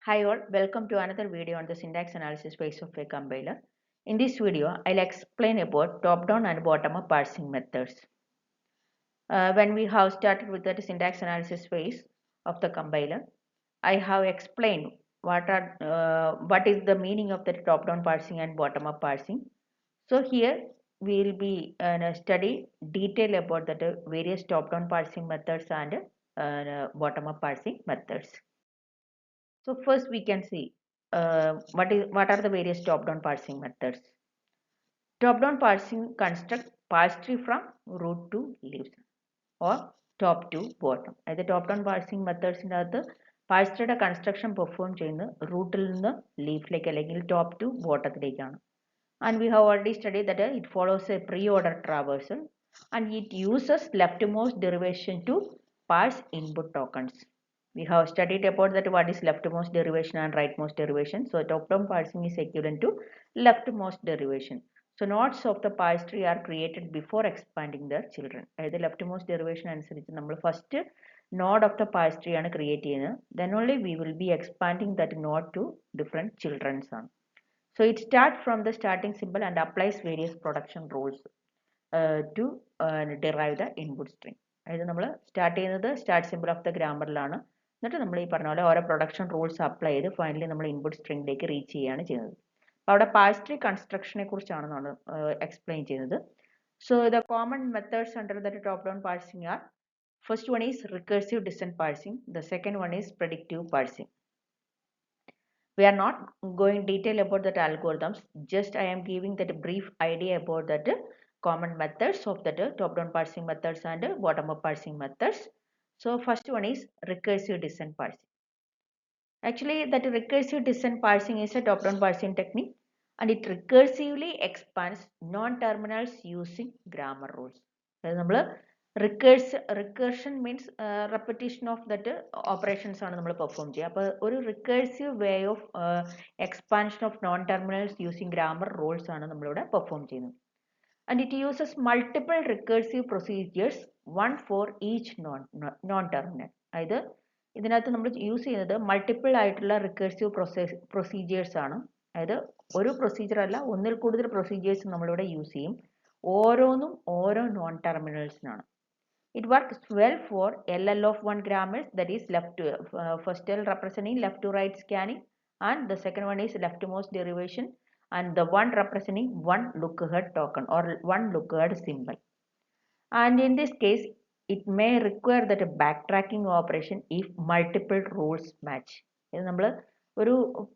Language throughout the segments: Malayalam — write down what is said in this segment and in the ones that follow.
Hi all, welcome to another video on the syntax analysis phase of a compiler. In this video, I'll explain about top-down and bottom-up parsing methods. When we have started with the syntax analysis phase of the compiler, I have explained what is the meaning of the top-down parsing and bottom-up parsing. So here we will be study detail about the various top-down parsing methods and bottom-up parsing methods. So first we can see what are the various top-down parsing methods. Top-down parsing construct parse tree from root to leaves or top to bottom. The top-down parsing methods in the parse tree construction perform റൂട്ടിൽ നിന്ന് ലീഫിലേക്ക് അല്ലെങ്കിൽ top to bottom. And we have already studied that it follows a pre-order traversal and it uses leftmost derivation to parse input tokens. We have studied about that what is leftmost derivation and rightmost derivation. So top-down parsing is equivalent to leftmost derivation. So nodes of the parse tree are created before expanding their children. The leftmost derivation അനുസരിച്ച് നമ്മൾ first node of the parse tree ആണ് create ചെയ്യുന്നത്. Then only we will be expanding that node to different children's ആണ്. So it starts from the starting symbol and applies various production rules to derive the input string. അതായത് നമ്മൾ സ്റ്റാർട്ട് ചെയ്യുന്നത് സ്റ്റാർട്ട് സിമ്പിൾ ഓഫ് ദ ഗ്രാമറിലാണ്. എന്നിട്ട് നമ്മൾ ഈ പറഞ്ഞ പോലെ ഓരോ പ്രൊഡക്ഷൻ റൂൾസ് അപ്ലൈ ചെയ്ത് ഫൈനലി നമ്മൾ ഇൻപുട്ട് സ്ട്രിങ്ങിലേക്ക് റീച്ച് ചെയ്യുകയാണ് ചെയ്യുന്നത്. അപ്പോൾ അവിടെ പാഴ്സ് ട്രീ കൺസ്ട്രക്ഷനെ കുറിച്ചാണ് നമ്മൾ എക്സ്പ്ലെയിൻ ചെയ്യുന്നത്. So the common methods under the top down parsing are first one is recursive descent parsing, the second one is predictive parsing. We are not going detail about that algorithms, just I am giving that brief idea about that common methods of that top-down parsing methods and bottom-up parsing methods. So first one is recursive descent parsing. Actually that recursive descent parsing is a top-down parsing technique and it recursively expands non-terminals using grammar rules. Recursion means repetition of that operations ആണ് നമ്മൾ പെർഫോം ചെയ്യുക. അപ്പോൾ ഒരു recursive way of expansion of non terminals using grammar rules ആണ് നമ്മളിവിടെ പെർഫോം ചെയ്യുന്നത്. And it uses multiple recursive procedures one for each non terminal. അതായത് ഇതിനകത്ത് നമ്മൾ യൂസ് ചെയ്യുന്നത് മൾട്ടിപ്പിൾ ആയിട്ടുള്ള റിക്കേഴ്സീവ് പ്രൊസീജിയേഴ്സ് ആണ്. അതായത് ഒരു പ്രൊസീജിയർ അല്ല, ഒന്നിൽ കൂടുതൽ പ്രൊസീജിയേഴ്സ് നമ്മളിവിടെ യൂസ് ചെയ്യും. ഓരോന്നും ഓരോ non ടെർമിനൽസിനാണ്. It works well for LL of one grammars, that is left to first L representing left to right scanning, and the second one is leftmost derivation, and the one representing one lookahead token or one lookahead symbol. And in this case, it may require that a backtracking operation if multiple rules match. നമ്മൾ ഒരു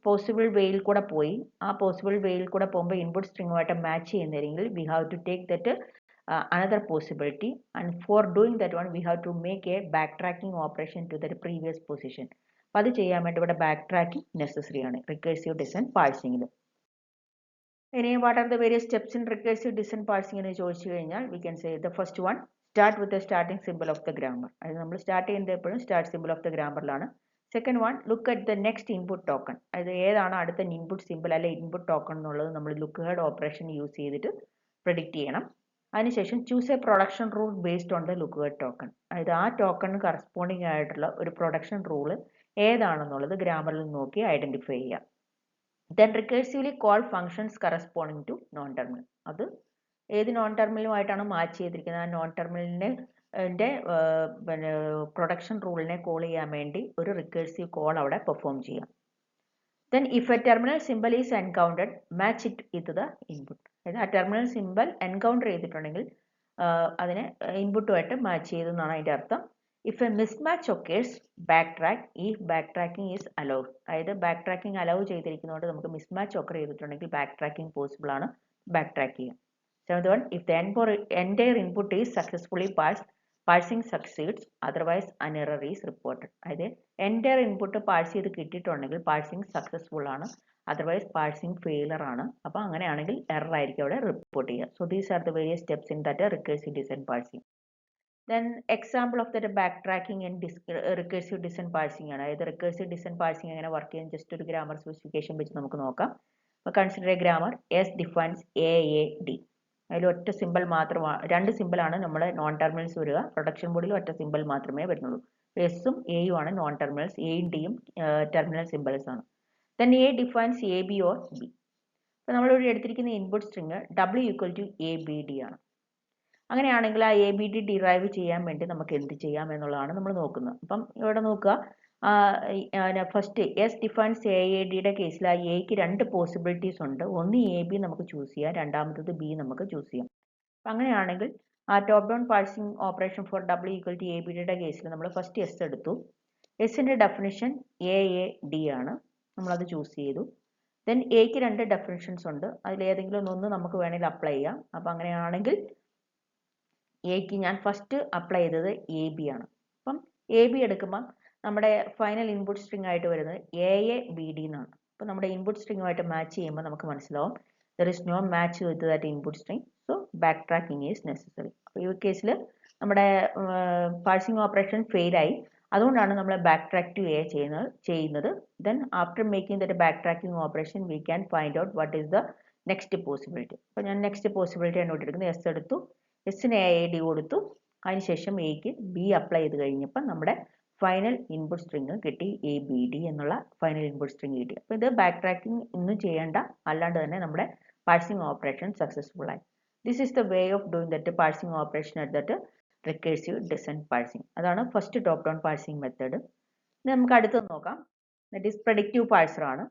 പോസിബിൾ വേയിൽ കൂടെ പോയി ആ പോസിബിൾ വേയിൽ കൂടെ പോകുമ്പോൾ ഇൻപുട്ട് സ്ട്രിങ്ങുമായിട്ട് മാച്ച് ചെയ്യുന്നതെങ്കിൽ we have to take that another possibility, and for doing that one we have to make a backtracking operation to the previous position. അപ്പോൾ അത് ചെയ്യാൻ വേണ്ടി ഇവിടെ backtracking necessary ആണ് recursive descent parsing. ഇനി what are the various steps in recursive descent parsing എന്ന് ചോദിച്ചു കഴിഞ്ഞാൽ we can say the first one, start with the starting symbol of the grammar. അത് നമ്മൾ സ്റ്റാർട്ട് ചെയ്യുന്നത് എപ്പോഴും start symbol of the grammarലാണ്. Second one, look at the next input token. അത് ഏതാണ് അടുത്ത ഇൻപുട്ട് സിമ്പിൾ അല്ലെ ഇൻപുട്ട് ടോക്കൺ എന്നുള്ളത് നമ്മൾ lookahead ഓപ്പറേഷൻ യൂസ് ചെയ്തിട്ട് പ്രെഡിക്റ്റ് ചെയ്യണം. അതിനുശേഷം choose a production rule based on the lookahead token. അതായത് ആ ടോക്കണിന് കറസ്പോണ്ടിങ് ആയിട്ടുള്ള ഒരു പ്രൊഡക്ഷൻ റൂള് ഏതാണെന്നുള്ളത് ഗ്രാമറിൽ നോക്കി ഐഡന്റിഫൈ ചെയ്യുക. Then recursively call functions corresponding to non terminal. അത് ഏത് നോൺ ടെർമിനലുമായിട്ടാണ് മാച്ച് ചെയ്തിരിക്കുന്നത് ആ നോൺ ടെർമിനലിൻ്റെ പിന്നെ പ്രൊഡക്ഷൻ റൂളിനെ കോൾ ചെയ്യാൻ വേണ്ടി ഒരു റിക്കേഴ്സീവ് കോൾ അവിടെ പെർഫോം ചെയ്യാം. Then if a terminal symbol is encountered, match it with the input. അതായത് ആ ടെർമിനൽ സിമ്പൽ എൻകൗണ്ടർ ചെയ്തിട്ടുണ്ടെങ്കിൽ അതിനെ ഇൻപുട്ടുമായിട്ട് മാച്ച് ചെയ്തെന്നാണ് അതിൻ്റെ അർത്ഥം. If A mismatch occurs backtrack if backtracking is allowed. അതായത് ബാക്ക്ട്രാക്കിംഗ് അലൗ ചെയ്തിരിക്കുന്നതുകൊണ്ട് നമുക്ക് മിസ്മാച്ച് ഒക്കർ ചെയ്തിട്ടുണ്ടെങ്കിൽ ബാക്ക്ട്രാക്കിംഗ് പോസിബിൾ ആണ്, ബാക്ക്ട്രാക്ക് ചെയ്യാം. Seventh one, if the entire input is successfully parsed, parsing succeeds, otherwise an error is reported. അതായത് entire input പാഴ്സ് ചെയ്ത് കിട്ടിയിട്ടുണ്ടെങ്കിൽ പാഴ്സിംഗ് സക്സസ്ഫുൾ ആണ്, അതർവൈസ് പാഴ്സിംഗ് ഫെയിലർ ആണ്. അപ്പോൾ അങ്ങനെയാണെങ്കിൽ എറർ ആയിരിക്കും അവിടെ റിപ്പോർട്ട് ചെയ്യുക. So these are the various steps in that recursive descent parsing. Then example of that backtracking and recursive descent parsing ആണ്. അതായത് റിക്കേഴ്സീവ് ഡിസെന്റ് പാഴ്സിംഗ് എങ്ങനെ വർക്ക് ചെയ്യും ജസ്റ്റ് ഒരു ഗ്രാമർ സ്പെസിഫിക്കേഷൻ വെച്ച് നമുക്ക് നോക്കാം. അപ്പോൾ consider A grammar S defines AAD. അതിൽ ഒറ്റ സിമ്പിൾ മാത്രമാണ്, രണ്ട് സിമ്പിളാണ് നമ്മുടെ നോൺ ടെർമിനൽസ് വരിക. പ്രൊഡക്ഷൻ ബോർഡിൽ ഒറ്റ സിമ്പിൾ മാത്രമേ വരുന്നുള്ളൂ. എസും എയും ആണ് നോൺ ടെർമിനൽസ്, എയും ഡിയും ടെർമിനൽ സിമ്പിൾസ് ആണ്. Then A defines A B or B. അപ്പോൾ നമ്മളിവിടെ എടുത്തിരിക്കുന്ന input string W equal to A B D ആണ്. അങ്ങനെയാണെങ്കിൽ ആ എ ബി ഡി ഡിറൈവ് ചെയ്യാൻ വേണ്ടി നമുക്ക് എന്ത് ചെയ്യാം എന്നുള്ളതാണ് നമ്മൾ നോക്കുന്നത്. അപ്പം ഇവിടെ നോക്കുക, first S defines A A ഡിയുടെ കേസിൽ ആ എക്ക് രണ്ട് പോസിബിലിറ്റീസ് ഉണ്ട്. ഒന്ന് എ ബി നമുക്ക് ചൂസ് ചെയ്യാം, രണ്ടാമത്തത് ബി നമുക്ക് ചൂസ് ചെയ്യാം. അപ്പം അങ്ങനെയാണെങ്കിൽ ആ top down parsing operation for W equal to A B ഡിയുടെ കേസിൽ നമ്മൾ ഫസ്റ്റ് എസ് എടുത്തു. എസിൻ്റെ ഡെഫിനിഷൻ എ എ ഡി ആണ്, നമ്മളത് ചൂസ് ചെയ്തു. ദെൻ എക്ക് രണ്ട് ഡെഫിനിഷൻസ് ഉണ്ട്, അതിലേതെങ്കിലും ഒന്ന് നമുക്ക് വേണമെങ്കിൽ അപ്ലൈ ചെയ്യാം. അപ്പം അങ്ങനെയാണെങ്കിൽ എക്ക് ഞാൻ ഫസ്റ്റ് അപ്ലൈ ചെയ്തത് എ ബി ആണ്. അപ്പം എ ബി എടുക്കുമ്പോൾ നമ്മുടെ ഫൈനൽ ഇൻപുട്ട് സ്ട്രിങ് ആയിട്ട് വരുന്നത് എ ബി ഡി എന്നാണ്. അപ്പം നമ്മുടെ ഇൻപുട്ട് സ്ട്രിങ്ങുമായിട്ട് മാച്ച് ചെയ്യുമ്പോൾ നമുക്ക് മനസ്സിലാവും there is no match with that input string, so back tracking is necessary. അപ്പോൾ ഈ കേസിൽ നമ്മുടെ പാഴ്സിംഗ് ഓപ്പറേഷൻ ഫെയിലായി, അതുകൊണ്ടാണ് നമ്മൾ ബാക്ക് ട്രാക്ക് ടു എ ചെയ്യുന്നത്. Then after making that back tracking operation we can find out what is the next possibility. അപ്പോൾ ഞാൻ നെക്സ്റ്റ് പോസിബിലിറ്റി ആണ് ഇവിടെ എടുക്കുന്നത്. എസ് എടുത്തു, എസിന് എ ഡി കൊടുത്തു, അതിനുശേഷം എക്ക് ബി അപ്ലൈ ചെയ്ത് കഴിഞ്ഞപ്പോൾ നമ്മുടെ ഫൈനൽ ഇൻപുട്ട് സ്ട്രിങ് കിട്ടി, എ ബി ഡി എന്നുള്ള ഫൈനൽ ഇൻപുട്ട് സ്ട്രിങ് കിട്ടി. അപ്പോൾ ഇത് ബാക്ക് ട്രാക്കിംഗ് ഒന്നും ചെയ്യേണ്ട, അല്ലാണ്ട് തന്നെ നമ്മുടെ പാഴ്സിംഗ് ഓപ്പറേഷൻ സക്സസ്ഫുൾ ആയി. This is the way of doing that parsing operation at that recursive descent parsing. അതാണ് first top down parsing method. ഇനി നമുക്ക് അടുത്തത് നോക്കാം. ദറ്റ് ഈസ് പ്രഡിക്റ്റീവ് പാഴ്സർ ആണ്.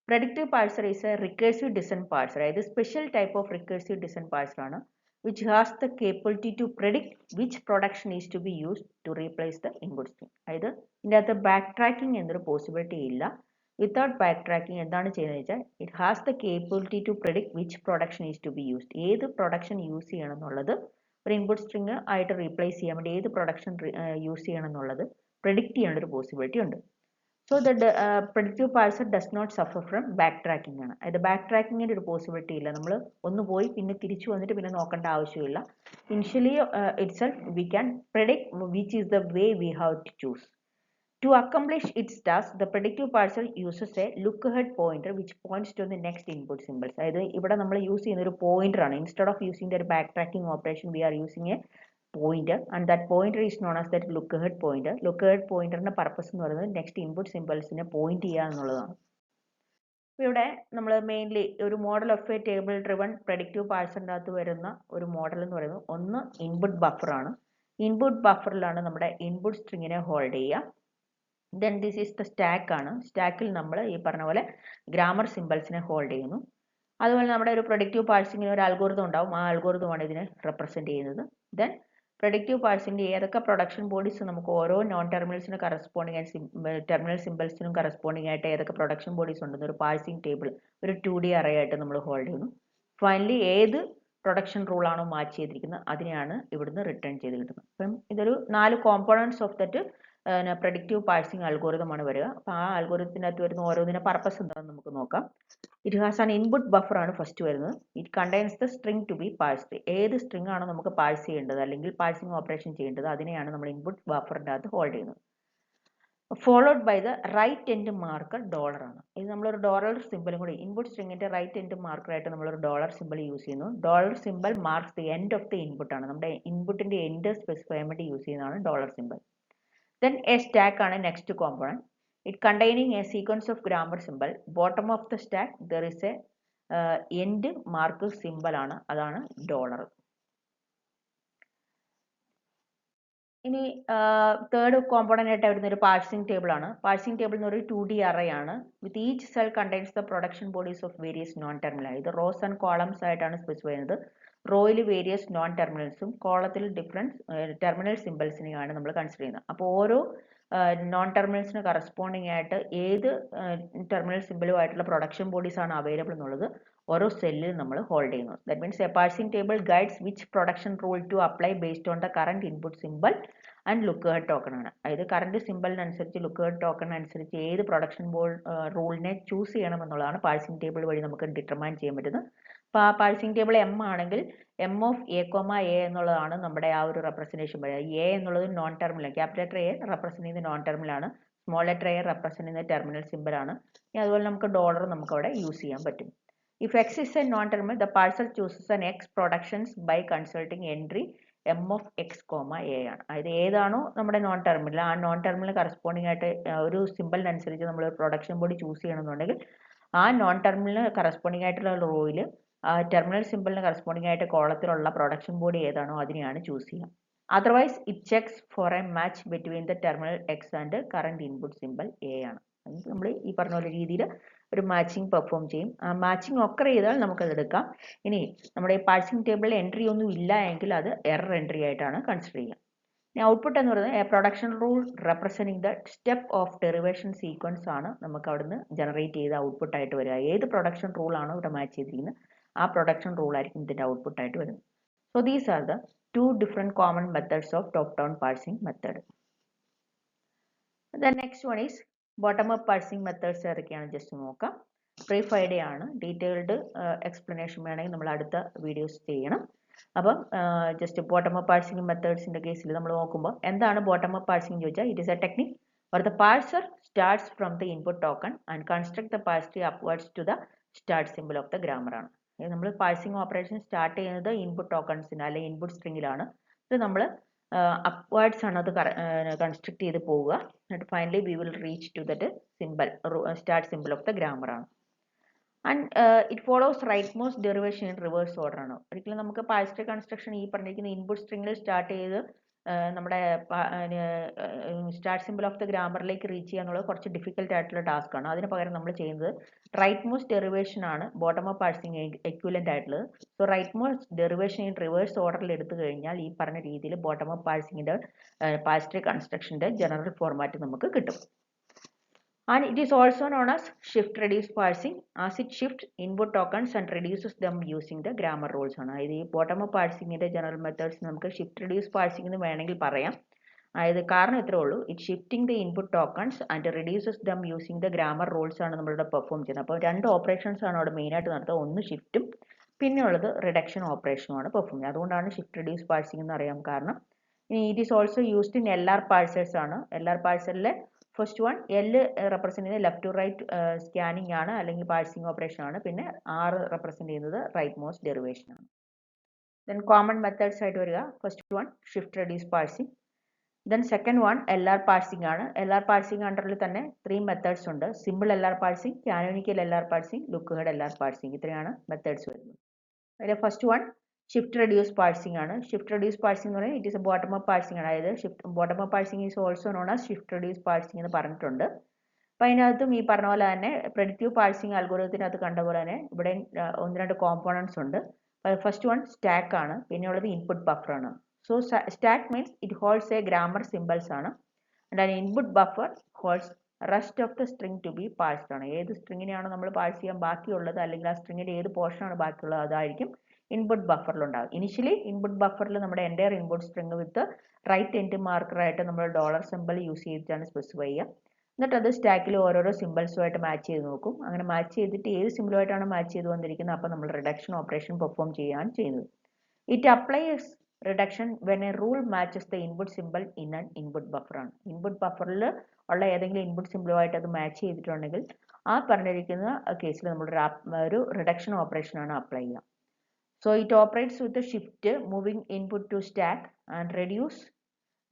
Predictive parser is a recursive descent parser. അതായത് special type of recursive descent parser ആണ്, which has the capability to predict which production is to be used to replace the input string. അതായത് ഇതിൻ്റെ അകത്ത് ബാക്ക് ട്രാക്കിംഗ് എന്നൊരു പോസിബിലിറ്റി ഇല്ല. വിത്തൗട്ട് ബാക്ക് ട്രാക്കിംഗ് എന്താണ് ചെയ്യുന്നത് വെച്ചാൽ it has the capability to predict which production is to be used. ഏത് പ്രൊഡക്ഷൻ യൂസ് ചെയ്യണം എന്നുള്ളത്, ഒരു ഇൻപുട്ട് സ്ട്രിങ് ആയിട്ട് റീപ്ലേസ് ചെയ്യാൻ വേണ്ടി ഏത് പ്രൊഡക്ഷൻ യൂസ് ചെയ്യണം എന്നുള്ളത് പ്രെഡിക്റ്റ് ചെയ്യാനുള്ള ഒരു പോസിബിലിറ്റി ഉണ്ട്. So the predictive parser does not suffer from backtracking ആണ്. അതായത് ബാക്ക് ട്രാക്കിങ്ങിൻ്റെ ഒരു പോസിബിലിറ്റി ഇല്ല. നമ്മൾ ഒന്ന് പോയി പിന്നെ തിരിച്ചു വന്നിട്ട് പിന്നെ നോക്കേണ്ട ആവശ്യമില്ല. Initially itself we can predict which is the way we have to choose. To accomplish its task, the predictive parser uses a look ahead pointer which points to the next input symbols. അതായത് ഇവിടെ നമ്മൾ യൂസ് ചെയ്യുന്ന ഒരു പോയിന്റർ ആണ്. Instead of using the back tracking operation we are using a pointer, and that pointer is known as that look ahead pointer. Look ahead pointer ന്റെ പർപ്പസ് എന്ന് പറയുന്നത് നെക്സ്റ്റ് ഇൻപുട്ട് സിമ്പിൾസിനെ പോയിന്റ് ചെയ്യുക എന്നുള്ളതാണ്. ഇവിടെ നമ്മൾ മെയിൻലി ഒരു model of a table driven predictive പാഴ്സറിൻ്റെ അകത്ത് വരുന്ന ഒരു മോഡൽ എന്ന് പറയുന്നത് ഒന്ന് ഇൻപുട്ട് ബഫറാണ്. ഇൻപുട്ട് ബഫറിലാണ് നമ്മുടെ ഇൻപുട്ട് സ്ട്രിങ്ങിനെ ഹോൾഡ് ചെയ്യുക. Then this is the stack ആണ്. സ്റ്റാക്കിൽ നമ്മൾ ഈ പറഞ്ഞ പോലെ ഗ്രാമർ സിമ്പിൾസിനെ ഹോൾഡ് ചെയ്യുന്നു. അതുപോലെ നമ്മുടെ ഒരു പ്രഡിക്റ്റീവ് പാഴ്സിങ്ങിന് ഒരു അൽഗോരിതം ഉണ്ടാവും, ആ അൽഗോരിതമാണ് ഇതിനെ റെപ്രസെൻറ്റ് ചെയ്യുന്നത്. ദെൻ പ്രഡിക്റ്റീവ് പാഴ്സിൻ്റെ ഏതൊക്കെ പ്രൊഡക്ഷൻ ബോഡീസ് നമുക്ക് ഓരോ നോൺ ടെർമിനൽസിന് കറസ്പോണ്ടിങ് ആയിട്ട് ടെർമിനൽ സിമ്പിൾസിനും കറസ്പോണ്ടിങ് ആയിട്ട് ഏതൊക്കെ പ്രൊഡക്ഷൻ ബോഡീസ് ഉണ്ടെന്ന് ഒരു പാഴ്സിംഗ് ടേബിൾ ഒരു 2D അറേ ആയിട്ട് നമ്മൾ ഹോൾഡ് ചെയ്യുന്നു. ഫൈനലി ഏത് പ്രൊഡക്ഷൻ റൂളാണോ മാച്ച് ചെയ്തിരിക്കുന്നത് അതിനെയാണ് ഇവിടുന്ന് റിട്ടേൺ ചെയ്ത് കിട്ടുന്നത്. അപ്പം ഇതൊരു 4 components of that predictive parsing അൽഗോരിതമാണ് വരിക. അപ്പോൾ ആ അൽഗോരിതത്തിനകത്ത് വരുന്ന ഓരോന്നിനെ പർപ്പസ് എന്താണെന്ന് നമുക്ക് നോക്കാം. It has an input buffer ആണ് ഫസ്റ്റ് വരുന്നത്. It contains the string to be parsed. ഏത് സ്ട്രിംഗ് ആണോ നമുക്ക് പാഴ്സ് ചെയ്യേണ്ടത് അല്ലെങ്കിൽ പാഴ്സിംഗ് ഓപ്പറേഷൻ ചെയ്യേണ്ടത് അതിനെയാണ് നമ്മൾ ഇൻപുട്ട് ബഫറിൻ്റെ അകത്ത് ഹോൾഡ് ചെയ്യുന്നത്. Followed by the right end marker dollar ആണ്. ഇത് നമ്മളൊരു ഡോളർ സിമ്പിളും കൂടി ഇൻപുട്ട് സ്ട്രിങ്ങിൻ്റെ റൈറ്റ് എൻഡ് മാർക്കറായിട്ട് നമ്മളൊരു ഡോളർ സിമ്പിൾ യൂസ് ചെയ്യുന്നു. Dollar simple marks the end of the input ആണ്. നമ്മുടെ ഇൻപുട്ടിൻ്റെ എൻഡ് സ്പെസിഫൈ ചെയ്യാൻ വേണ്ടി യൂസ് ചെയ്യുന്നതാണ് dollar simple. Then a stack ആണ് next component. It containing a sequence of grammar symbol. Bottom of the stack there is a end mark symbol ആണ്, അതാണ് ഡോളർ. ഇനി തേർഡ് കോമ്പോണന്റ് ആയിട്ട് വരുന്ന ഒരു പാഴ്സിംഗ് ടേബിൾ ആണ്. പാഴ്സിംഗ് ടേബിൾ എന്ന് ഒരു 2D അറേ ആണ്. With each cell contains the production bodies of various non terminal. ഇത് റോസ് ആൻഡ് കോളംസ് ആയിട്ടാണ് സ്പെസിഫൈ ചെയ്യുന്നത്. റോയിൽ വേരിയസ് നോൺ ടെർമിനൽസും കോളത്തിൽ ഡിഫറൻറ്റ് ടെർമിനൽ സിമ്പിൾസിനെയാണ് നമ്മൾ കൺസിഡർ ചെയ്യുന്നത്. അപ്പോൾ ഓരോ നോൺ ടെർമിനൽസിന് കറസ്പോണ്ടിങ് ആയിട്ട് ഏത് ടെർമിനൽ സിമ്പിളുമായിട്ടുള്ള പ്രൊഡക്ഷൻ ബോഡീസ് ആണ് അവൈലബിൾ എന്നുള്ളത് ഓരോ സെല്ലിൽ നമ്മൾ ഹോൾഡ് ചെയ്യുന്നു. That means A parsing table guides which production rule two apply based on the current input simple and look head token ആണ്. അതായത് കറണ്ട് സിമ്പിളിനനുസരിച്ച് ലുക്ക് ഹെഡ് ടോക്കൺ അനുസരിച്ച് ഏത് പ്രൊഡക്ഷൻ റൂളിനെ ചൂസ് ചെയ്യണം എന്നുള്ളതാണ് പാഴ്സിംഗ് ടേബിൾ വഴി നമുക്ക് ഡിറ്റർമൈൻ ചെയ്യാൻ പറ്റുന്നത്. അപ്പോൾ ആ പാഴ്സിംഗ് ടേബിൾ എം ആണെങ്കിൽ M of A comma A എന്നുള്ളതാണ് നമ്മുടെ ആ ഒരു റെപ്രസെൻറ്റേഷൻ വരിക. എ എന്നുള്ളത് non terminal, capital letter A represent ചെയ്യുന്നത് നോൺ ടെർമിനലാണ്, സ്മോൾ ലെറ്റർ എ റെപ്രസെൻറ്റ് ചെയ്യുന്നത് ടെർമിനൽ സിമ്പിളാണ്. ഇനി അതുപോലെ നമുക്ക് ഡോളർ നമുക്ക് അവിടെ യൂസ് ചെയ്യാൻ പറ്റും. If X is a non-terminal, the parser chooses an X productions by consulting entry M of X comma A ആണ്. അതായത് ഏതാണോ നമ്മുടെ നോൺ ടെർമിനൽ, ആ നോൺ ടെർമിനൽ കറസ്പോണ്ടിങ് ആയിട്ട് ഒരു സിമ്പിളിനനുസരിച്ച് നമ്മൾ പ്രൊഡക്ഷൻ ബോഡി ചൂസ് ചെയ്യണമെന്നുണ്ടെങ്കിൽ ആ നോൺ ടെർമിനൽ കറസ്പോണ്ടിങ് ആയിട്ടുള്ള റോയിൽ ആ ടെർമിനൽ സിമ്പിളിന് കറസ്പോണ്ടിങ് ആയിട്ട് കോളത്തിലുള്ള പ്രൊഡക്ഷൻ ബോഡി ഏതാണോ അതിനെയാണ് ചൂസ് ചെയ്യുക. Otherwise it checks for a match between the terminal X and current input symbol A ആണ്. നമ്മൾ ഈ പറഞ്ഞ പോലെ രീതിയിൽ ഒരു മാച്ചിങ് പെർഫോം ചെയ്യും. ആ മാച്ചിങ് ഒക്കർ ചെയ്താൽ നമുക്കത് എടുക്കാം. ഇനി നമ്മുടെ ഈ പാഴ്സിംഗ് ടേബിളിൽ എൻട്രി ഒന്നും ഇല്ല എങ്കിൽ അത് എറർ എൻട്രി ആയിട്ടാണ് കൺസിഡർ ചെയ്യുക. ഇനി ഔട്ട്പുട്ട് എന്ന് പറയുന്നത് A production rule representing the step of derivation sequence ആണ് നമുക്ക് അവിടുന്ന് ജനറേറ്റ് ചെയ്ത ഔട്ട്പുട്ട് ആയിട്ട് വരിക. ഏത് പ്രൊഡക്ഷൻ റൂൾ ആണോ ഇവിടെ മാച്ച് ചെയ്തിരിക്കുന്നത് ആ പ്രൊഡക്ഷൻ റൂൾ ആയിരിക്കും ഇതിന്റെ ഔട്ട്പുട്ട് ആയിട്ട് വരുന്നത്. So these are the two different common methods of top-down parsing method. The next one is bottom-up parsing methods. ഏതൊക്കെയാണ് ജസ്റ്റ് നോക്കാം. ബ്രീഫ് ഐഡിയ ആണ്, ഡീറ്റെയിൽഡ് എക്സ്പ്ലനേഷൻ വേണമെങ്കിൽ നമ്മൾ അടുത്ത വീഡിയോസ് ചെയ്യണം. അപ്പം ജസ്റ്റ് ബോട്ടം അപ്പ് പാഴ്സിംഗ് മെത്തേഡ്സിന്റെ കേസിൽ നമ്മൾ നോക്കുമ്പോൾ എന്താണ് ബോട്ടം അപ്പ് പാഴ്സിംഗ് ചോദിച്ചാൽ it is A technique where the parser starts from the input token and construct the parse tree upwards to the start symbol of the grammar ആണ്. നമ്മൾ പാഴ്സിംഗ് ഓപ്പറേഷൻ സ്റ്റാർട്ട് ചെയ്യുന്നത് ഇൻപുട്ട് ടോക്കൺസിന് അല്ലെങ്കിൽ ഇൻപുട്ട് സ്ട്രിങ്ങിലാണ്. ഇത് നമ്മൾ അപ്വേർഡ്സ് ആണ് അത് കൺസ്ട്രക്ട് ചെയ്ത് പോവുക. എന്നിട്ട് finally we will reach to that simple, start simple of the grammar ആണ്. And it follows right most derivation in reverse order ആണ്. ഒരിക്കലും നമുക്ക് പാഴ്സ് ട്രീ കൺസ്ട്രക്ഷൻ ഈ പറഞ്ഞിരിക്കുന്ന ഇൻപുട്ട് സ്ട്രിങ്ങിൽ സ്റ്റാർട്ട് ചെയ്ത് നമ്മുടെ സ്റ്റാർട്ട് സിമ്പിൾ ഓഫ് ദ ഗ്രാമറിലേക്ക് റീച്ച് ചെയ്യുക എന്നുള്ളത് കുറച്ച് ഡിഫിക്കൽട്ട് ആയിട്ടുള്ള ടാസ്ക് ആണ്. അതിന് പകരം നമ്മൾ ചെയ്യുന്നത് റൈറ്റ് മോസ്റ്റ് ഡെറിവേഷൻ ആണ് ബോട്ടം അപ്പ് പാഴ്സിംഗ് എക്വിവലന്റ് ആയിട്ടുള്ളത്. So right most derivation in reverse ഓർഡറിൽ എടുത്തു കഴിഞ്ഞാൽ ഈ പറഞ്ഞ രീതിയിൽ ബോട്ടം അപ്പ് പാഴ്സിംഗിന്റെ പാഴ്സ് ട്രീ കൺസ്ട്രക്ഷന്റെ ജനറൽ ഫോർമാറ്റ് നമുക്ക് കിട്ടും. And it is also known as shift reduce parsing, as it shifts input tokens and reduces them using the grammar rules ആണ്. അതായത് ഈ ബോട്ടം അപ്പ് പാഴ്സിംഗിന്റെ ജനറൽ മെത്തേഡ്സ് നമുക്ക് ഷിഫ്റ്റ് റെഡ്യൂസ് പാഴ്സിംഗ് എന്ന് വേണമെങ്കിൽ പറയാം. അതായത് കാരണം ഇത്രേ ഉള്ളൂ, it shifting the input tokens and reduces dum using the grammar rules ആണ് നമ്മളിവിടെ പെർഫോം ചെയ്യുന്നത്. അപ്പോൾ രണ്ട് ഓപ്പറേഷൻസ് ആണ് അവിടെ മെയിൻ ആയിട്ട് നടത്തുക. ഒന്ന് ഷിഫ്റ്റും പിന്നെ ഉള്ളത് റിഡക്ഷൻ ഓപ്പറേഷനും ആണ് പെർഫോം ചെയ്യുന്നത്. അതുകൊണ്ടാണ് ഷിഫ്റ്റ് റെഡ്യൂസ് പാഴ്സിംഗ് എന്ന് അറിയാം. കാരണം ഇനി it is also used in LR parsers ആണ്. LR പാഴ്സറിലെ ഫസ്റ്റ് വൺ L റെപ്രസെന്റ് ചെയ്യുന്നത് ലെഫ്റ്റ് ടു റൈറ്റ് സ്കാനിങ് ആണ് അല്ലെങ്കിൽ പാഴ്സിംഗ് ഓപ്പറേഷൻ ആണ്. പിന്നെ R റെപ്രസെന്റ് ചെയ്യുന്നത് റൈറ്റ് മോസ്റ്റ് ഡെറിവേഷൻ ആണ്. ദെൻ കോമൺ മെത്തേഡ്സ് ആയിട്ട് വരിക, first one shift reduce parsing, then second one LR parsing ആണ്. LR പാഴ്സിംഗ് അണ്ടറിൽ തന്നെ 3 മെത്തേഡ്സ് ഉണ്ട്. Simple LR parsing, canonical LR parsing, lookahead LR parsing. ഇത്രയാണ് മെത്തേഡ്സ് വരുന്നത്. അതിലെ first one shift reduce parsing ആണ്. ഷിഫ്റ്റ് റെഡ്യൂസ് പാഴ്സിംഗ് എന്ന് പറയുന്നത് it is A bottom up parsing ആണ്. അതായത് bottom up parsing is also known as shift reduce parsing എന്ന് പറഞ്ഞിട്ടുണ്ട്. അപ്പം അതിനകത്തും ഈ പറഞ്ഞ പോലെ തന്നെ പ്രെഡിക്റ്റീവ് പാഴ്സിംഗ് അൽഗോരിതത്തിനകത്ത് കണ്ട പോലെ തന്നെ ഇവിടെ 1-2 കോമ്പോണൻസ് ഉണ്ട്. ഫസ്റ്റ് വൺ സ്റ്റാക്ക് ആണ്, പിന്നെ ഉള്ളത് ഇൻപുട്ട് ബഫർ ആണ്. So stack means it holds a grammar simples ആണ്. And input buffer holds rest of the string to be parsed ആണ്. ഏത് സ്ട്രിങ്ങിനെയാണോ നമ്മൾ പാഴ്സ് ചെയ്യാൻ ബാക്കിയുള്ളത് അല്ലെങ്കിൽ ആ സ്ട്രിങ്ങിന്റെ ഏത് പോർഷനാണ് ബാക്കിയുള്ളത് അതായിരിക്കും ഇൻപുട്ട് ബഫറിൽ ഉണ്ടാകും. ഇനിഷ്യലി ഇൻപുട്ട് ബഫറിൽ നമ്മുടെ എൻ്റയർ ഇൻപുട്ട് സ്ട്രിംഗ് വിത്ത് റൈറ്റ് എൻഡ് മാർക്കർ ആയിട്ട് നമ്മൾ ഡോളർ സിമ്പിൾ യൂസ് ചെയ്തിട്ടാണ് സ്പെസിഫൈ ചെയ്യുക. എന്നിട്ട് അത് സ്റ്റാക്കിൽ ഓരോരോ സിമ്പിൾസുമായിട്ട് മാച്ച് ചെയ്ത് നോക്കും. അങ്ങനെ മാച്ച് ചെയ്തിട്ട് ഏത് സിമ്പിളുമായിട്ടാണ് മാച്ച് ചെയ്ത് വന്നിരിക്കുന്നത് അപ്പോൾ നമ്മൾ റിഡക്ഷൻ ഓപ്പറേഷൻ പെർഫോം ചെയ്യുകയാണ് ചെയ്യുന്നത്. It applies reduction when A rule matches the input simple in an input buffer ആണ്. ഇൻപുട്ട് ബഫറിൽ ഉള്ള ഏതെങ്കിലും ഇൻപുട്ട് സിമ്പിളുമായിട്ട് അത് മാച്ച് ചെയ്തിട്ടുണ്ടെങ്കിൽ ആ പറഞ്ഞിരിക്കുന്ന കേസിൽ നമ്മൾ ഒരു റിഡക്ഷൻ ഓപ്പറേഷൻ ആണ് അപ്ലൈ ചെയ്യുക. So it operates with the shift, moving input to stack, and reduce,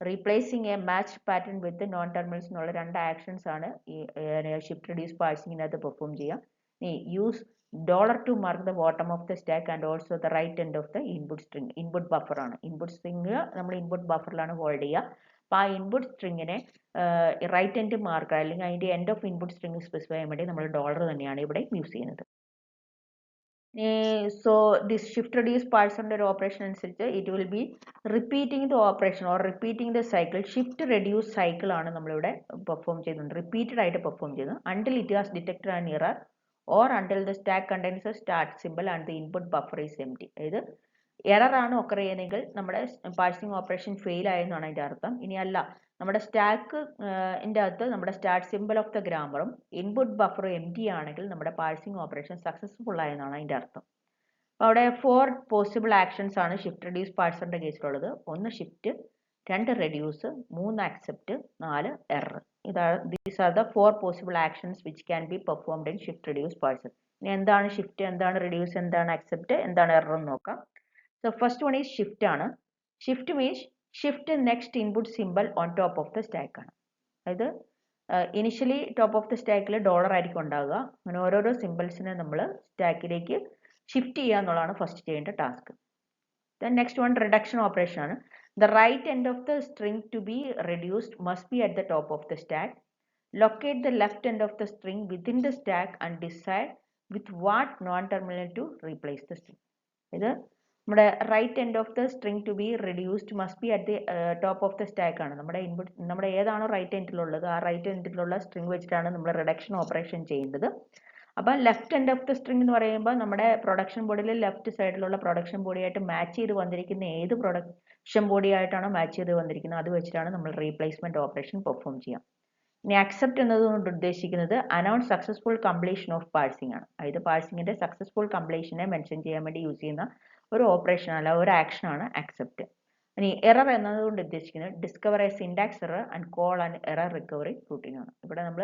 replacing a match pattern with the non-terminals എന്നുള്ള 2 ആക്ഷൻസ് ആണ് ഈ ഷിഫ്റ്റ് റെഡ്യൂസ് പാഴ്സിംഗിനകത്ത് പെർഫോം ചെയ്യുക. Use dollar to mark the bottom of the stack and also the right end of the input string. Input buffer ആണ്. ഇൻപുട്ട് സ്ട്രിംഗ് നമ്മൾ ഇൻപുട്ട് ബഫറിലാണ് ഹോൾഡ് ചെയ്യുക. അപ്പോൾ ആ ഇൻപുട്ട് സ്ട്രിങ്ങിനെ റൈറ്റ് എൻഡ് മാർക്കർ അല്ലെങ്കിൽ അതിൻ്റെ end of input string specify ചെയ്യാൻ വേണ്ടി നമ്മൾ ഡോളർ തന്നെയാണ് ഇവിടെ യൂസ് ചെയ്യുന്നത്. So this shift reduce parser ഒരു ഓപ്പറേഷൻ അനുസരിച്ച് it will be repeating the operation or repeating the cycle. Shift reduce cycle ആണ് നമ്മളിവിടെ പെർഫോം ചെയ്യുന്നത്, റിപ്പീറ്റഡ് ആയിട്ട് പെർഫോം ചെയ്യുന്നത്. Until it has detected an error or until the stack contains A start simple and the input buffer is empty. അതായത് എറർ ആണ് ഒക്കർ ചെയ്യുന്നതെങ്കിൽ നമ്മുടെ പാഴ്സിംഗ് ഓപ്പറേഷൻ ഫെയിൽ ആയെന്നാണ് അതിൻ്റെ അർത്ഥം. ഇനി അല്ല, നമ്മുടെ സ്റ്റാക്ക് അകത്ത് നമ്മുടെ സ്റ്റാർട്ട് സിമ്പിൾ ഓഫ് ദ ഗ്രാമറും ഇൻപുട്ട് ബഫറും എംപ്റ്റി ആണെങ്കിൽ നമ്മുടെ പാഴ്സിംഗ് ഓപ്പറേഷൻ സക്സസ്ഫുൾ ആയെന്നാണ് അതിൻ്റെ അർത്ഥം. അപ്പോൾ അവിടെ 4 പോസിബിൾ ആക്ഷൻസ് ആണ് ഷിഫ്റ്റ് റെഡ്യൂസ് പാഴ്സറിന്റെ കേസിലുള്ളത്. 1 shift, 2 reduce, 3 accept, 4 error. These are the 4 possible actions which can be performed in shift reduce parser. ഇനി എന്താണ് ഷിഫ്റ്റ്, എന്താണ് റെഡ്യൂസ്, എന്താണ് അക്സെപ്റ്റ്, എന്താണ് എറർ എന്ന് നോക്കാം. So first one is shift ആണ്. Shift means shift next input simple on top of the stack ആണ്. അതായത് ഇനിഷ്യലി ടോപ്പ് ഓഫ് ദ സ്റ്റാക്കിൽ ഡോളർ ആയിരിക്കും ഉണ്ടാവുക. അങ്ങനെ ഓരോരോ സിമ്പിൾസിനെ നമ്മൾ സ്റ്റാക്കിലേക്ക് ഷിഫ്റ്റ് ചെയ്യുക എന്നുള്ളതാണ് ഫസ്റ്റ് ചെയ്യേണ്ട task. Then next one reduction operation ആണ്. The right end of the string to be reduced must be at the top of the stack. Locate the left end of the string within the stack and decide with what non-terminal to replace the string. ഇത് നമ്മുടെ right end of the string to be reduced must be at the top of the stack ആണ്. നമ്മുടെ ഇൻപുട്ട് നമ്മുടെ ഏതാണോ റൈറ്റ് എൻഡിലുള്ളത് ആ റൈറ്റ് എൻഡിലുള്ള സ്ട്രിങ് വെച്ചിട്ടാണ് നമ്മൾ റിഡക്ഷൻ ഓപ്പറേഷൻ ചെയ്യേണ്ടത്. അപ്പം left end of the string എന്ന് പറയുമ്പോൾ നമ്മുടെ പ്രൊഡക്ഷൻ ബോഡിയിൽ ലെഫ്റ്റ് സൈഡിലുള്ള പ്രൊഡക്ഷൻ ബോഡിയായിട്ട് മാച്ച് ചെയ്ത് വന്നിരിക്കുന്ന ഏത് പ്രൊഡക്ഷൻ ബോഡിയായിട്ടാണോ മാച്ച് ചെയ്ത് വന്നിരിക്കുന്നത് അത് വെച്ചിട്ടാണ് നമ്മൾ റീപ്ലേസ്മെന്റ് ഓപ്പറേഷൻ പെർഫോം ചെയ്യാം. ഇനി അക്സെപ്റ്റ് എന്നതുകൊണ്ട് ഉദ്ദേശിക്കുന്നത് announce successful completion of parsing ആണ്. അതായത് പാഴ്സിംഗിന്റെ സക്സസ്ഫുൾ കംപ്ലീഷനെ മെൻഷൻ ചെയ്യാൻ വേണ്ടി യൂസ് ചെയ്യുന്ന ഒരു ഓപ്പറേഷൻ അല്ല ഒരു ആക്ഷൻ ആണ് അക്സെപ്റ്റ്. ഇനി എറർ എന്നതുകൊണ്ട് ഉദ്ദേശിക്കുന്നത് discover A syntax error and call and error recovery routine ആണ്. ഇവിടെ നമ്മൾ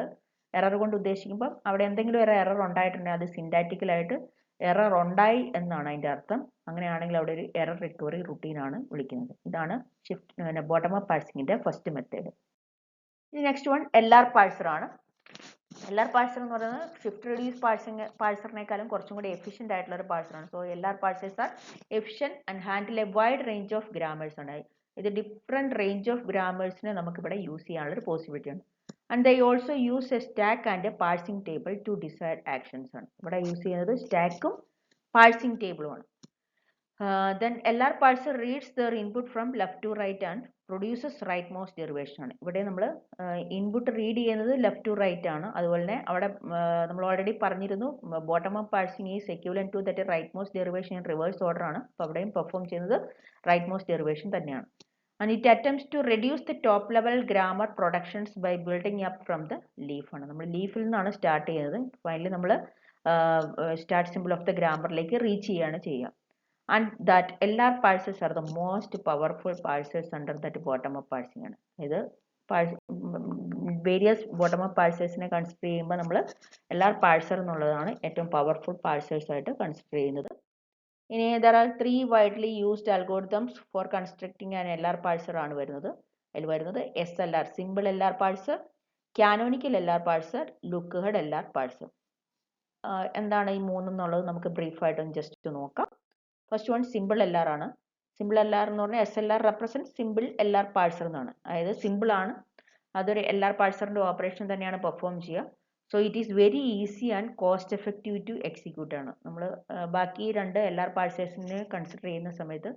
എറർ കൊണ്ട് ഉദ്ദേശിക്കുമ്പോൾ അവിടെ എന്തെങ്കിലും ഒരു എറർ ഉണ്ടായിട്ടുണ്ടെങ്കിൽ അത് സിൻടാക്റ്റിക്കലായിട്ട് എറർ ഉണ്ടായി എന്നാണ് അതിന്റെ അർത്ഥം. അങ്ങനെയാണെങ്കിൽ അവിടെ ഒരു എറർ റിക്കവറി റുട്ടീൻ ആണ് വിളിക്കുന്നത്. ഇതാണ് ഷിഫ്റ്റ് ബോട്ടം അപ്പ് പാഴ്സിംഗിന്റെ ഫസ്റ്റ് മെത്തേഡ്. ഇനി നെക്സ്റ്റ് വൺ LR പാഴ്സർ ആണ്. LR പാഴ്സർ എന്ന് പറയുന്നത് ഷിഫ്റ്റ് റിഡ്യൂസ് പാഴ്സറിനേക്കാളും കുറച്ചും കൂടി എഫിഷ്യന്റ് ആയിട്ടുള്ള ഒരു പാഴ്സറാണ്. So LR parsers are efficient and handle a wide range of grammars ആണ്. ഇത് ഡിഫറെന്റ് റേഞ്ച് ഓഫ് ഗ്രാമേഴ്സിനെ നമുക്ക് ഇവിടെ യൂസ് ചെയ്യാനുള്ള ഒരു പോസിബിലിറ്റി ഉണ്ട്. And they also use a stack and a parsing table to decide actions ആണ്. ഇവിടെ യൂസ് ചെയ്യുന്നത് സ്റ്റാക്കും പാഴ്സിംഗ് ടേബിളുമാണ്. Then LR parser reads their input from left to right and produces rightmost derivation ആണ്. ഇവിടെ നമ്മൾ ഇൻപുട്ട് റീഡ് ചെയ്യുന്നത് ലെഫ്റ്റ് ടു റൈറ്റ് ആണ്. അതുപോലെ തന്നെ അവിടെ നമ്മൾ ഓൾറെഡി പറഞ്ഞിരുന്നു bottom up parsing is equivalent to that right most derivation in reverse order ആണ്. അപ്പോൾ അവിടെയും പെർഫോം ചെയ്യുന്നത് റൈറ്റ് മോസ്റ്റ് ഡെറിവേഷൻ തന്നെയാണ്. And it attempts to reduce the top level grammar productions by building up from the leaf ആണ്. നമ്മൾ ലീഫിൽ നിന്നാണ് സ്റ്റാർട്ട് ചെയ്യുന്നത്. ഫൈനലി നമ്മൾ സ്റ്റാർട്ട് സിമ്പിൾ ഓഫ് ദ ഗ്രാമറിലേക്ക് റീച്ച് ചെയ്യാണ് ചെയ്യുക. And that LR parsers are the most powerful parsers under that bottom up parsing ആണ്. ഇത് വേരിയസ് ബോട്ടം അപ്പ് പാഴ്സേഴ്സിനെ കൺസിഡർ ചെയ്യുമ്പോൾ നമ്മൾ LR പാഴ്സർ എന്നുള്ളതാണ് ഏറ്റവും പവർഫുൾ പാഴ്സേഴ്സ് ആയിട്ട് കൺസിഡർ ചെയ്യുന്നത്. ഇനി there are 3 widely used algorithms for constructing an LR parser ആണ് വരുന്നത്. അതിൽ വരുന്നത് SLR simple LR parser, canonical LR parser, lookahead LR parser. എന്താണ് ഈ മൂന്നെന്നുള്ളത് നമുക്ക് ബ്രീഫ് ആയിട്ട് ജസ്റ്റ് നോക്കാം. ഫസ്റ്റ് വൺ സിമ്പിൾ LR ആണ്. സിമ്പിൾ LR എന്ന് പറഞ്ഞാൽ SLR represent simple LR parser എന്നാണ്. അതായത് സിമ്പിൾ ആണ്, അതൊരു LR പാഴ്സറിന്റെ ഓപ്പറേഷൻ തന്നെയാണ് പെർഫോം ചെയ്യുക. So it is very easy and cost effective to execute ആണ്. നമ്മൾ ബാക്കി രണ്ട് LR പാഴ്സേഴ്സിനെ കൺസിഡർ ചെയ്യുന്ന സമയത്ത്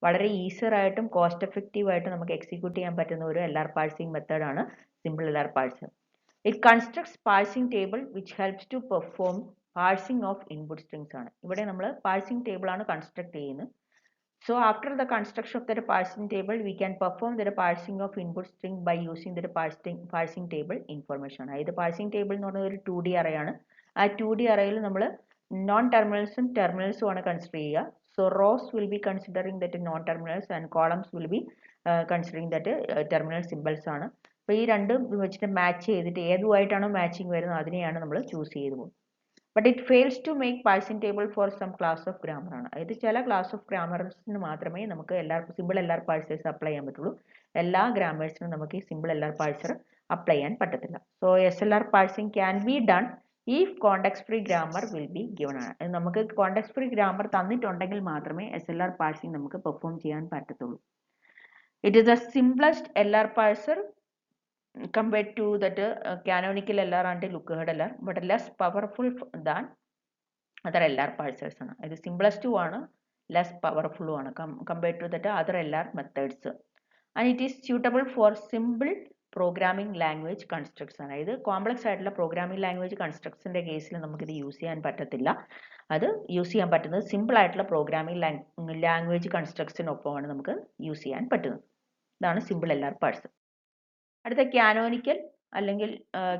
വളരെ ഈസിയർ ആയിട്ടും കോസ്റ്റ് എഫക്റ്റീവ് ആയിട്ടും നമുക്ക് എക്സിക്യൂട്ട് ചെയ്യാൻ പറ്റുന്ന ഒരു LR പാഴ്സിംഗ് മെത്തേഡ് ആണ് simple LR parser. It constructs parsing table which helps to perform parsing of input strings ആണ്. ഇവിടെ നമ്മൾ പാഴ്സിംഗ് ടേബിൾ ആണ് കൺസ്ട്രക്ട് ചെയ്യുന്നത്. So after the construction of the parsing table, we can perform the parsing of input string by using the parsing table information. അതായത് parsing table എന്ന് പറഞ്ഞ ഒരു 2D array ആണ്. ആ 2D arrayയിൽ നമ്മൾ നോൺ ടെർമിനൽസും ടെർമിനൽസും ആണ് കൺസിഡർ ചെയ്യുക. So rows will be considering that non terminals and columns will be considering that terminal symbols ആണ്. അപ്പോൾ ഈ രണ്ടും വെച്ചിട്ട് മാച്ച് ചെയ്തിട്ട് ഏതുമായിട്ടാണോ മാച്ചിങ് വരുന്നത് അതിനെയാണ് നമ്മൾ ചൂസ് ചെയ്ത് പോകുന്നത്. But it fails to make parsing table for some class of grammar ആണ്. അതായത് ചില ക്ലാസ് ഓഫ് ഗ്രാമേഴ്സിന് മാത്രമേ നമുക്ക് സിമ്പിൾ LR പാഴ്സേഴ്സ് അപ്ലൈ ചെയ്യാൻ പറ്റുള്ളൂ. എല്ലാ ഗ്രാമേഴ്സിനും നമുക്ക് ഈ സിമ്പിൾ LR പാഴ്സർ അപ്ലൈ ചെയ്യാൻ പറ്റത്തില്ല. So SLR parsing can be done if context free grammar will be given ആണ്. നമുക്ക് കോണ്ടെക്സ്റ്റ് ഫ്രീ ഗ്രാമർ തന്നിട്ടുണ്ടെങ്കിൽ മാത്രമേ SLR പാഴ്സിംഗ് നമുക്ക് പെർഫോം ചെയ്യാൻ പറ്റത്തുള്ളൂ. It is the simplest LR parser compared to that canonical LR and look ahead LR, but less powerful than other LR parsers ആണ്. ഇത് simplest ആണ്, less powerful ആണ് compared to that other LR methods. And it is suitable for simple programming language constructs ആണ്. ഇത് കോംപ്ലക്സ് ആയിട്ടുള്ള പ്രോഗ്രാമിംഗ് ലാംഗ്വേജ് കൺസ്ട്രക്ട്സിന്റെ കേസിൽ നമുക്കിത് യൂസ് ചെയ്യാൻ പറ്റത്തില്ല. അത് യൂസ് ചെയ്യാൻ പറ്റുന്നത് സിമ്പിൾ ആയിട്ടുള്ള പ്രോഗ്രാമിംഗ് ലാംഗ്വേജ് കൺസ്ട്രക്ട്സിനൊപ്പമാണ് നമുക്ക് യൂസ് ചെയ്യാൻ പറ്റുന്നത്. ഇതാണ് സിമ്പിൾ LR പാഴ്സർ. അടുത്ത കാനോനിക്കൽ അല്ലെങ്കിൽ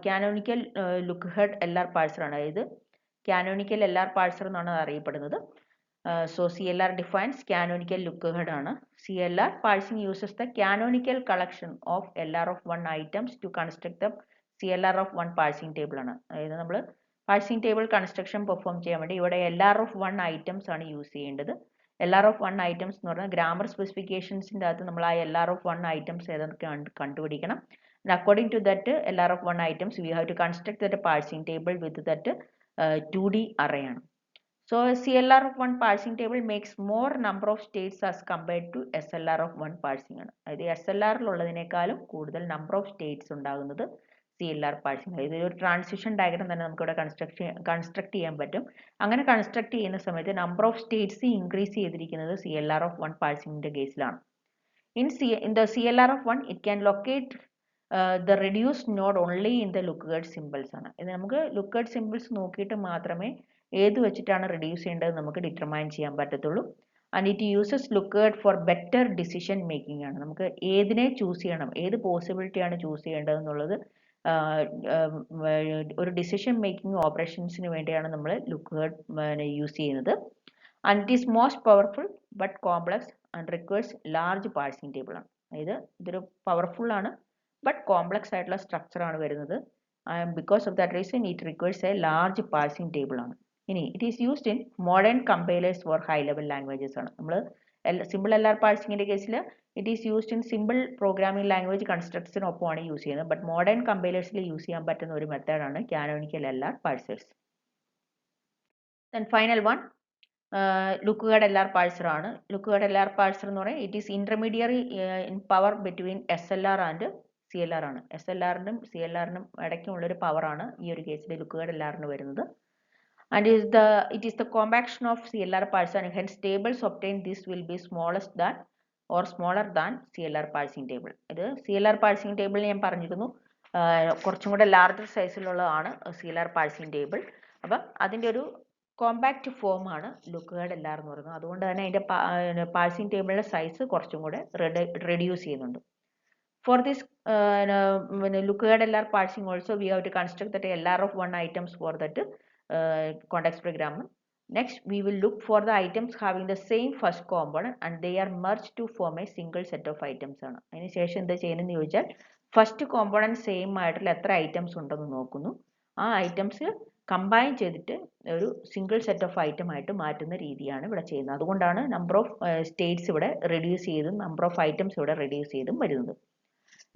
canonical lookahead LR parser ആണ്. അതായത് കാനോനിക്കൽ LR പാഴ്സർ എന്നാണ് അറിയപ്പെടുന്നത്. So CLR defines canonical lookahead ആണ്. CLR parsing uses the canonical collection of LR of 1 items to construct the CLR of 1 parsing table ആണ്. അതായത് നമ്മൾ പാഴ്സിംഗ് ടേബിൾ കൺസ്ട്രക്ഷൻ പെർഫോം ചെയ്യാൻ വേണ്ടി ഇവിടെ LR ഓഫ് 1 ഐറ്റംസ് ആണ് യൂസ് ചെയ്യേണ്ടത്. LR of 1 items എന്ന് പറഞ്ഞാൽ ഗ്രാമർ സ്പെസിഫിക്കേഷൻസിൻ്റെ അകത്ത് നമ്മൾ ആ LR of 1 items ഏതൊക്കെയാണ് കണ്ടുപിടിക്കണം. And according to that LR of 1 items, we have to construct that parsing table with that 2D array ആണ്. So CLR of 1 parsing table makes more number of states as compared to SLR of 1 parsing ആണ്. അതായത് SLR-ലുള്ളതിനേക്കാളും കൂടുതൽ number of states ഉണ്ടാകുന്നത് CLR parsing. ഇതൊരു ട്രാൻസിഷൻ ഡയഗ്രം തന്നെ നമുക്കിവിടെ കൺസ്ട്രക്ട് ചെയ്യാൻ പറ്റും. അങ്ങനെ കൺസ്ട്രക്ട് ചെയ്യുന്ന സമയത്ത് നമ്പർ ഓഫ് സ്റ്റേറ്റ്സ് ഇൻക്രീസ് ചെയ്തിരിക്കുന്നത് CLR of 1 പാഴ്സിങ്ങിന്റെ കേസിലാണ്. In the CLR of 1, it can locate the reduced node only in the lookup symbols ആണ്. ഇത് നമുക്ക് lookup symbols നോക്കിയിട്ട് മാത്രമേ ഏത് വെച്ചിട്ടാണ് റെഡ്യൂസ് ചെയ്യേണ്ടത് നമുക്ക് ഡിറ്റർമൈൻ ചെയ്യാൻ പറ്റത്തുള്ളൂ. And it uses lookahead for better decision making ആണ്. നമുക്ക് ഏതിനെ ചൂസ് ചെയ്യണം, ഏത് പോസിബിലിറ്റിയാണ് ചൂസ് ചെയ്യേണ്ടത് എന്നുള്ളത് ഒരു ഡിസിഷൻ മേക്കിംഗ് ഓപ്പറേഷൻസിന് വേണ്ടിയാണ് നമ്മൾ ലുക്കേർഡ് യൂസ് ചെയ്യുന്നത്. And it is most powerful but complex and requires large parsing table ആണ്. അതായത് ഇതൊരു പവർഫുൾ ആണ് ബട്ട് കോംപ്ലക്സ് ആയിട്ടുള്ള സ്ട്രക്ചർ ആണ് വരുന്നത്. Because of that reason it requires a large parsing table ആണ്. ഇനി it is used in modern compilers for high level languages ആണ്. നമ്മൾ സിമ്പിൾ LR പാഴ്സിങ്ങിന്റെ കേസിൽ it is used in simple programming language കൺസ്ട്രക്ട്സിനൊപ്പമാണ് യൂസ് ചെയ്യുന്നത്. ബട്ട് മോഡേൺ കമ്പൈലേഴ്സിൽ യൂസ് ചെയ്യാൻ പറ്റുന്ന ഒരു മെത്തേഡാണ് canonical LR parsers. Then final one lookahead LR parser ആണ്. ലുക്കുകേർഡ് LR പാഴ്സർ എന്ന് പറയുന്നത് it is intermediary in power between SLR and CLR ആണ്. SLR-നും CLR-നും ഇടയ്ക്കുള്ളൊരു പവറാണ് ഈ ഒരു കേസിൽ ലുക്കുകേർഡ് LR-ന് വരുന്നത്. And it is the compaction of CLR parser, and hence tables obtained this will be smallest than or smaller than CLR parsing table. ഇത് CLR parsing table ഞാൻ പറഞ്ഞിരുന്നു കുറച്ചും കൂടെ ലാർജർ സൈസിലുള്ളതാണ് CLR parsing table. അപ്പം അതിൻ്റെ ഒരു കോമ്പാക്റ്റ് ഫോം ആണ് ലുക്കുകേർഡ് LR എന്ന് പറയുന്നത്. അതുകൊണ്ട് തന്നെ അതിൻ്റെ പാഴ്സിംഗ് ടേബിളിൻ്റെ സൈസ് കുറച്ചും കൂടെ റെഡ്യൂസ് ചെയ്യുന്നുണ്ട്. For this ലുക്കുകേർഡ് LR parsing also we have to construct that LR of 1 items for that context-free grammar. Next, we will look for the items having the same first component and they are merged to form a single set of items ആണ്. അതിനുശേഷം എന്താ ചെയ്യുന്നതെന്ന് ചോദിച്ചാൽ ഫസ്റ്റ് കോമ്പോണൻറ്റ് സെയിം ആയിട്ടുള്ള എത്ര ഐറ്റംസ് ഉണ്ടെന്ന് നോക്കുന്നു. ആ ഐറ്റംസ് കമ്പൈൻ ചെയ്തിട്ട് ഒരു സിംഗിൾ സെറ്റ് ഓഫ് ഐറ്റം ആയിട്ട് മാറ്റുന്ന രീതിയാണ് ഇവിടെ ചെയ്യുന്നത്. അതുകൊണ്ടാണ് നമ്പർ ഓഫ് സ്റ്റേറ്റ്സ് ഇവിടെ റെഡ്യൂസ് ചെയ്തും നമ്പർ ഓഫ് ഐറ്റംസ് ഇവിടെ റെഡ്യൂസ് ചെയ്തും വരുന്നത്.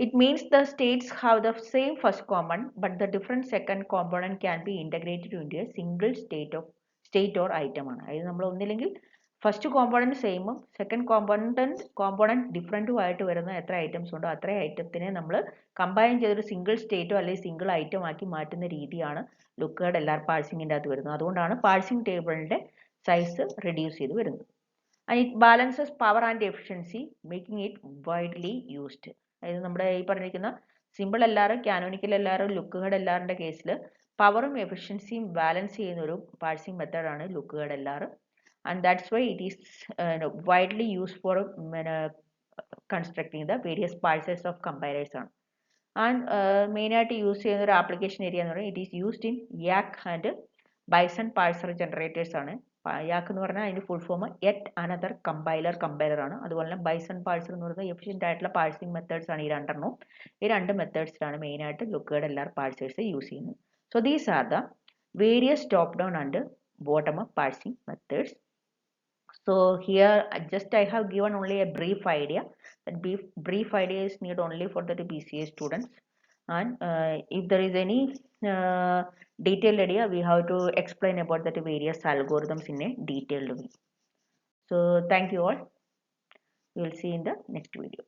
It means the states have the same first component, but the different second component can be integrated into a single state or item ആണ്. അതായത് നമ്മൾ ഒന്നില്ലെങ്കിൽ ഫസ്റ്റ് കോമ്പോണൻറ്റ് സെയിമും സെക്കൻഡ് കോമ്പോണൻറ്റ് ഡിഫറൻറ്റും ആയിട്ട് വരുന്ന എത്ര ഐറ്റംസ് ഉണ്ടോ അത്രയും ഐറ്റത്തിനെ നമ്മൾ കമ്പൈൻ ചെയ്തൊരു സിംഗിൾ സ്റ്റേറ്റോ അല്ലെങ്കിൽ സിംഗിൾ ഐറ്റം ആക്കി മാറ്റുന്ന രീതിയാണ് ലുക്കുകേർഡ് LR പാഴ്സിങ്ങിൻ്റെ അകത്ത് വരുന്നത്. അതുകൊണ്ടാണ് പാഴ്സിംഗ് ടേബിളിൻ്റെ സൈസ് റെഡ്യൂസ് ചെയ്ത് വരുന്നത്. And it balances power and efficiency, making it widely used. അതായത് നമ്മുടെ ഈ പറഞ്ഞിരിക്കുന്ന simple LR, canonical LR, lookahead LR-ന്റെ കേസിൽ പവറും എഫിഷ്യൻസിയും ബാലൻസ് ചെയ്യുന്ന ഒരു പാഴ്സിംഗ് മെത്തേഡാണ് lookahead LR. And that's why it is widely used for constructing the various parsers of compilers ആണ്. ആൻഡ് മെയിനായിട്ട് യൂസ് ചെയ്യുന്ന ഒരു ആപ്ലിക്കേഷൻ ഏരിയ എന്ന് പറയുന്നത് it is used in Yacc and Bison parser generators ആണ്. യാക്ക് എന്ന് പറഞ്ഞാൽ അതിൻ്റെ full form yet another compiler ആണ്. അതുപോലെ തന്നെ ബൈസൺ പാഴ്സർ എന്ന് പറയുന്നത് എഫിഷ്യൻ്റ് ആയിട്ടുള്ള പാഴ്സിംഗ് മെത്തേഡ്സ് ആണ് ഈ രണ്ടെണ്ണം. ഈ രണ്ട് മെത്തേഡ്സിലാണ് മെയിനായിട്ട് ലുക്കുകേർഡ് LR പാഴ്സേഴ്സ് യൂസ് ചെയ്യുന്നത്. So these are the various top down and bottom up parsing methods. So here just I have given only a brief idea. That brief idea is needed only for the BCA students. And if there is any detailed idea, we have to explain about the various algorithms in a detailed way. So thank you all. We will see in the next video.